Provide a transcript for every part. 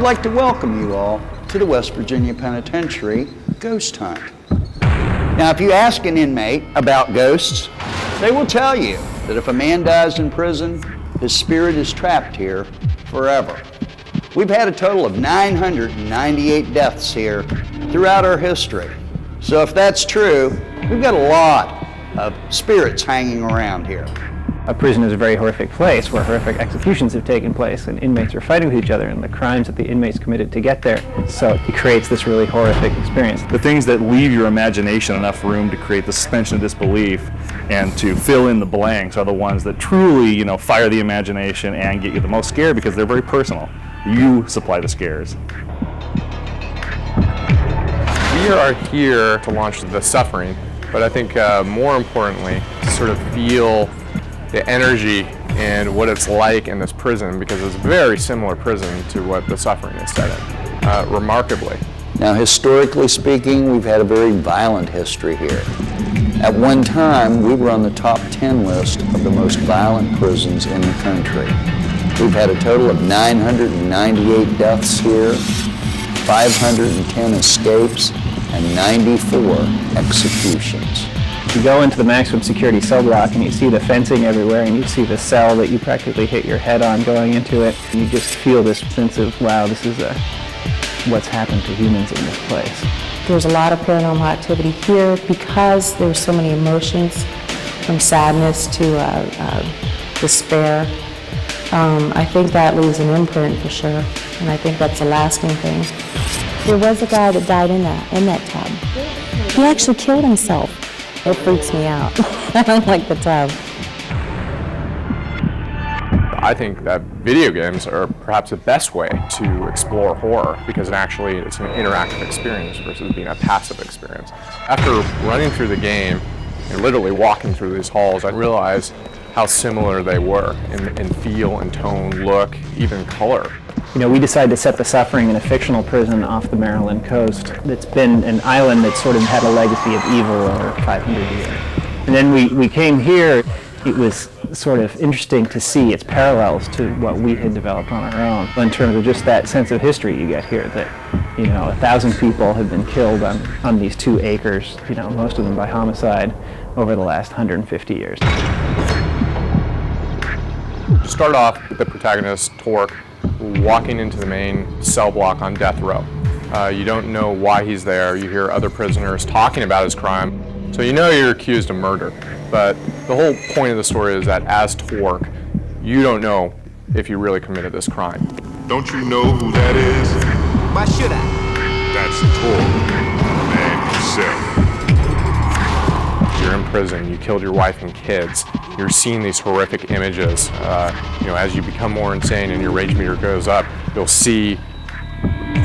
like to welcome you all to the West Virginia Penitentiary Ghost Hunt. Now, if you ask an inmate about ghosts, they will tell you that if a man dies in prison, his spirit is trapped here forever. We've had a total of 998 deaths here throughout our history. So if that's true, we've got a lot of spirits hanging around here. A prison is a very horrific place where horrific executions have taken place and inmates are fighting with each other and the crimes that the inmates committed to get there. So it creates this really horrific experience. The things that leave your imagination enough room to create the suspension of disbelief and to fill in the blanks are the ones that truly, fire the imagination and get you the most scared because they're very personal. You supply the scares. We are here to launch The Suffering, but I think more importantly, to sort of feel the energy and what it's like in this prison, because it's a very similar prison to what The Suffering is set in, remarkably. Now, historically speaking, we've had a very violent history here. At one time, we were on the top 10 list of the most violent prisons in the country. We've had a total of 998 deaths here, 510 escapes, and 94 executions. You go into the maximum security cell block and you see the fencing everywhere and you see the cell that you practically hit your head on going into it. And you just feel this sense of, wow, this is what's happened to humans in this place. There's a lot of paranormal activity here because there's so many emotions, from sadness to despair. I think that leaves an imprint for sure, and I think that's a lasting thing. There was a guy that died in that tub. He actually killed himself. It freaks me out. I don't like the tub. I think that video games are perhaps the best way to explore horror because it's an interactive experience versus being a passive experience. After running through the game and literally walking through these halls, I realized how similar they were in feel and tone, look, even color. We decided to set The Suffering in a fictional prison off the Maryland coast that's been an island that's sort of had a legacy of evil over 500 years. And then we came here. It was sort of interesting to see its parallels to what we had developed on our own in terms of just that sense of history you get here, that 1,000 people have been killed on these 2 acres, most of them by homicide over the last 150 years. To start off with the protagonist, Torque, walking into the main cell block on death row. You don't know why he's there. You hear other prisoners talking about his crime. So you know you're accused of murder. But the whole point of the story is that as Torque, you don't know if you really committed this crime. Don't you know who that is? Why should I? That's Torque, the man himself. You're in prison, you killed your wife and kids. You're seeing these horrific images. As you become more insane and your rage meter goes up, you'll see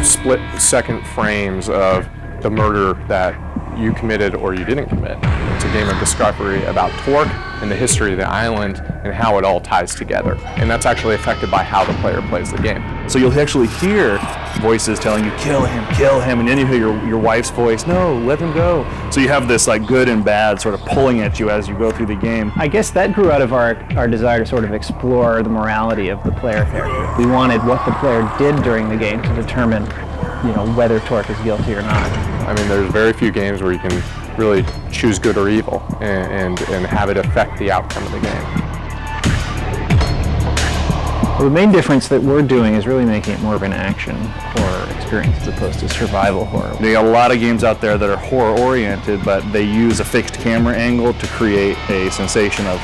split-second frames of the murder that you committed or you didn't commit. It's a game of discovery about Torque and the history of the island and how it all ties together. And that's actually affected by how the player plays the game. So you'll actually hear voices telling you, kill him, and then you hear your wife's voice, no, let him go. So you have this good and bad sort of pulling at you as you go through the game. I guess that grew out of our desire to sort of explore the morality of the player character. We wanted what the player did during the game to determine, whether Torque is guilty or not. I mean, there's very few games where you can really choose good or evil and have it affect the outcome of the game. Well, the main difference that we're doing is really making it more of an action horror experience as opposed to survival horror. There are a lot of games out there that are horror-oriented, but they use a fixed camera angle to create a sensation of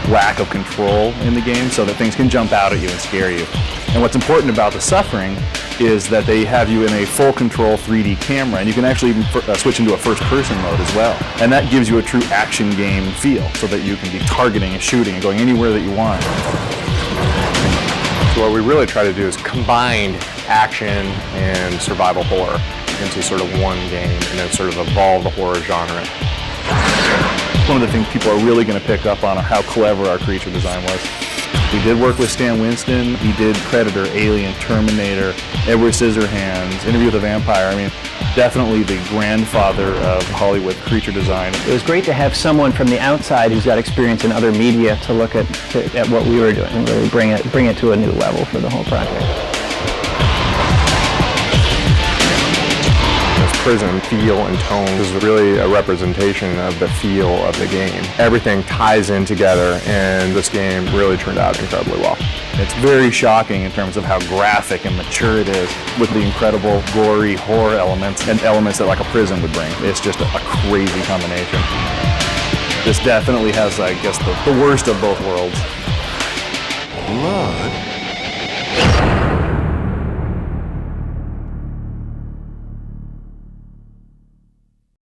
lack of control in the game so that things can jump out at you and scare you. And what's important about The Suffering is that they have you in a full control 3D camera, and you can actually even switch into a first-person mode as well. And that gives you a true action game feel so that you can be targeting and shooting and going anywhere that you want. So what we really try to do is combine action and survival horror into sort of one game and then sort of evolve the horror genre. One of the things people are really going to pick up on how clever our creature design was. We did work with Stan Winston. He did Predator, Alien, Terminator, Edward Scissorhands, Interview with a Vampire. I mean, definitely the grandfather of Hollywood creature design. It was great to have someone from the outside who's got experience in other media to look at what we were doing and really bring it to a new level for the whole project. prison feel and tone is really a representation of the feel of the game. Everything ties in together, and this game really turned out incredibly well. It's very shocking in terms of how graphic and mature it is, with the incredible gory horror elements and elements that like a prison would bring. It's just a crazy combination. This definitely has, I guess, the worst of both worlds. Blood?